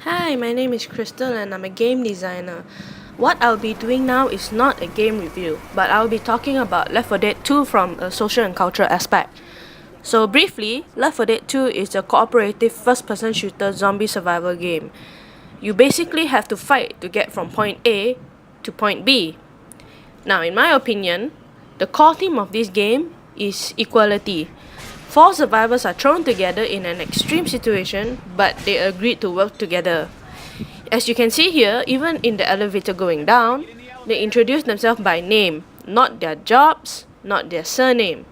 Hi, my name is Crystal and I'm a game designer. What I'll be doing now is not a game review, but I'll be talking about Left 4 Dead 2 from a social and cultural aspect. So briefly, Left 4 Dead 2 is a cooperative first-person shooter zombie survival game. You basically have to fight to get from point A to point B. Now, in my opinion, the core theme of this game is equality. 4 survivors are thrown together in an extreme situation, but they agreed to work together. As you can see here, even in the elevator going down, they introduce themselves by name, not their jobs, not their surname.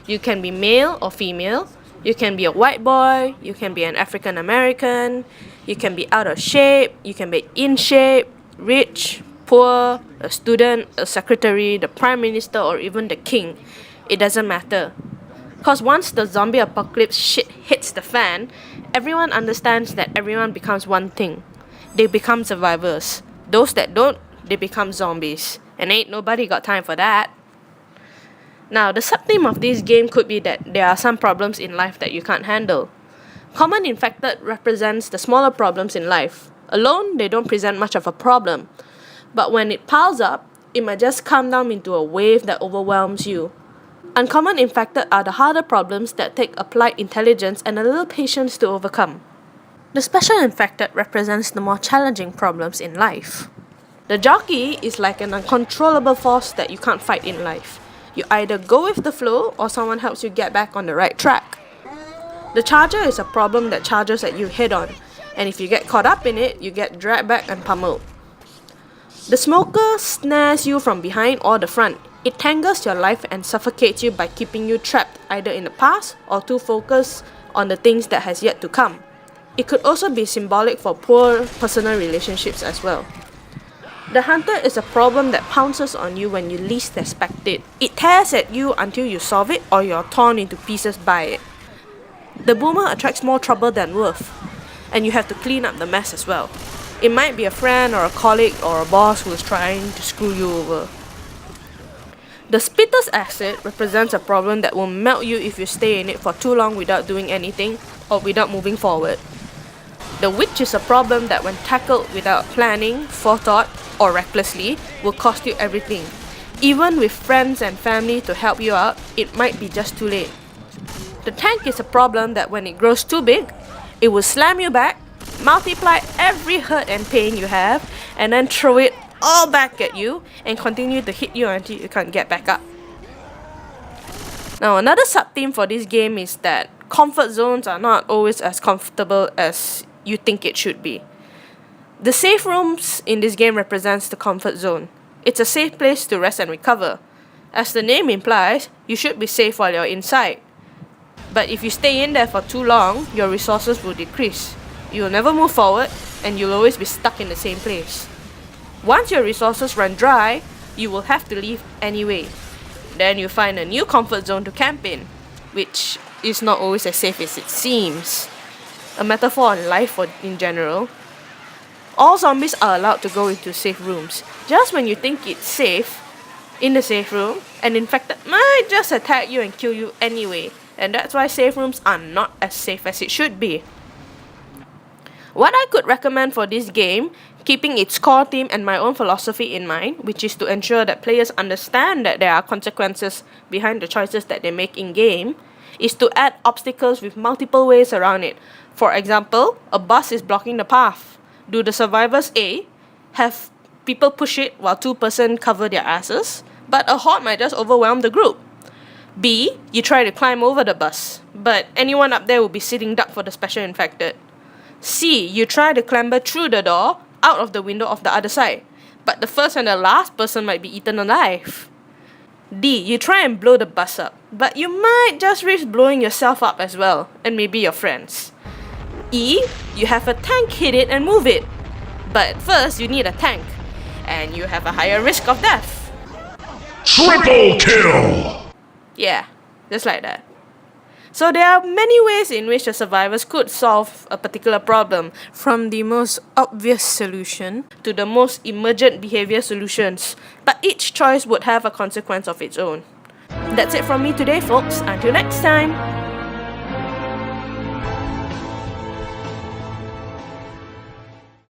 You can be male or female, you can be a white boy, you can be an African American, you can be out of shape, you can be in shape, rich, poor, a student, a secretary, the prime minister, or even the king. It doesn't matter. Because once the zombie apocalypse shit hits the fan, everyone understands that everyone becomes one thing. They become survivors. Those that don't, they become zombies. And ain't nobody got time for that. Now, the sub-theme of this game could be that there are some problems in life that you can't handle. Common infected represents the smaller problems in life. Alone, they don't present much of a problem. But when it piles up, it might just come down into a wave that overwhelms you. Uncommon infected are the harder problems that take applied intelligence and a little patience to overcome. The special infected represents the more challenging problems in life. The jockey is like an uncontrollable force that you can't fight in life. You either go with the flow or someone helps you get back on the right track. The charger is a problem that charges at you head on, and if you get caught up in it, you get dragged back and pummeled. The smoker snares you from behind or the front. It tangles your life and suffocates you by keeping you trapped either in the past or too focused on the things that has yet to come. It could also be symbolic for poor personal relationships as well. The hunter is a problem that pounces on you when you least expect it. It tears at you until you solve it or you're torn into pieces by it. The boomer attracts more trouble than worth, and you have to clean up the mess as well. It might be a friend or a colleague or a boss who is trying to screw you over. The spitter's acid represents a problem that will melt you if you stay in it for too long without doing anything or without moving forward. The witch is a problem that when tackled without planning, forethought, or recklessly will cost you everything. Even with friends and family to help you out, it might be just too late. The tank is a problem that when it grows too big, it will slam you back, multiply every hurt and pain you have, and then throw it all back at you and continue to hit you until you can't get back up. Now, another sub-theme for this game is that comfort zones are not always as comfortable as you think it should be. The safe rooms in this game represents the comfort zone. It's a safe place to rest and recover. As the name implies, you should be safe while you're inside. But if you stay in there for too long, your resources will decrease. You will never move forward and you'll always be stuck in the same place. Once your resources run dry, you will have to leave anyway. Then you find a new comfort zone to camp in, which is not always as safe as it seems. A metaphor on life in general. All zombies are allowed to go into safe rooms. Just when you think it's safe in the safe room, an infected might just attack you and kill you anyway. And that's why safe rooms are not as safe as it should be. What I could recommend for this game, keeping its core theme and my own philosophy in mind, which is to ensure that players understand that there are consequences behind the choices that they make in-game, is to add obstacles with multiple ways around it. For example, a bus is blocking the path. Do the survivors A have people push it while 2% cover their asses, but a horde might just overwhelm the group? B, you try to climb over the bus, but anyone up there will be sitting duck for the special infected. C, you try to clamber through the door out of the window of the other side, but the first and the last person might be eaten alive. D, you try and blow the bus up, but you might just risk blowing yourself up as well, and maybe your friends. E, you have a tank hit it and move it, but first you need a tank, and you have a higher risk of death. Triple kill! Yeah, just like that. So there are many ways in which the survivors could solve a particular problem, from the most obvious solution to the most emergent behavior solutions, but each choice would have a consequence of its own. That's it from me today, folks. Until next time!